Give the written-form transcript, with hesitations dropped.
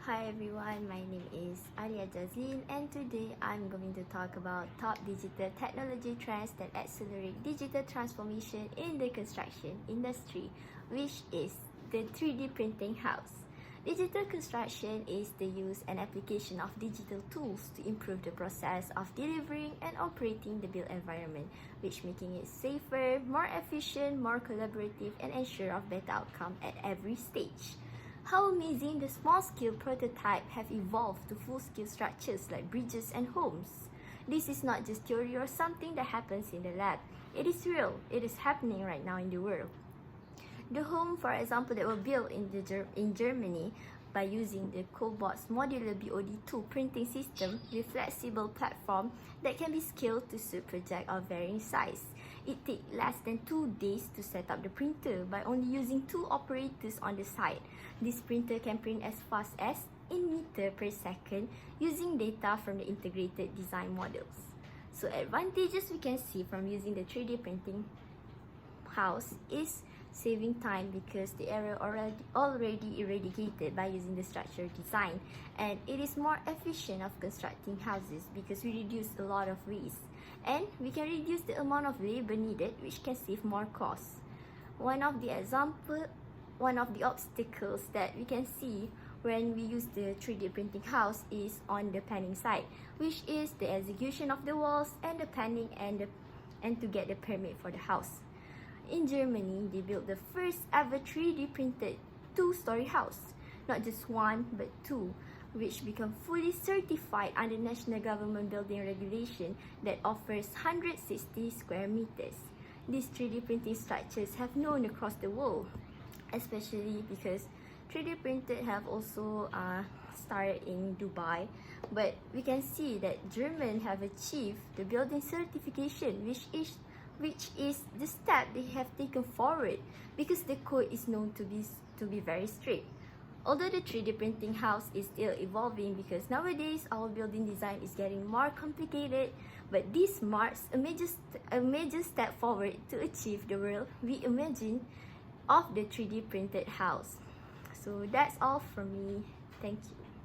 Hi everyone, my name is Alia Jazin and today I'm going to talk about top digital technology trends that accelerate digital transformation in the construction industry, which is the 3D printing house. Digital construction is the use and application of digital tools to improve the process of delivering and operating the built environment, which making it safer, more efficient, more collaborative, and ensure of better outcome at every stage. How amazing the small-scale prototype have evolved to full-scale structures like bridges and homes. This is not just theory or something that happens in the lab. It is real. It is happening right now in the world. The home, for example, that were built in Germany by using the Cobots modular BOD2 printing system with flexible platform that can be scaled to suit project of varying size. It takes less than 2 days to set up the printer by only using 2 operators on the site. This printer can print as fast as in meter per second using data from the integrated design models. So advantages we can see from using the 3D printing house is saving time because the error already eradicated by using the structural design, and it is more efficient of constructing houses because we reduce a lot of waste and we can reduce the amount of labor needed, which can save more costs. One of the obstacles that we can see when we use the 3D printing house is on the planning side, which is the execution of the walls and the planning and to get the permit for the house. In Germany, they built the first ever 3D printed 2-story house, not just one but 2, which become fully certified under national government building regulation that offers 160 square meters. These 3D printing structures have known across the world, especially because 3D printed have also started in Dubai, but we can see that Germans have achieved the building certification, which is the step they have taken forward because the code is known to be very strict. Although the 3D printing house is still evolving because nowadays our building design is getting more complicated, but this marks a major step forward to achieve the world we imagine of the 3D printed house. So that's all from me. Thank you.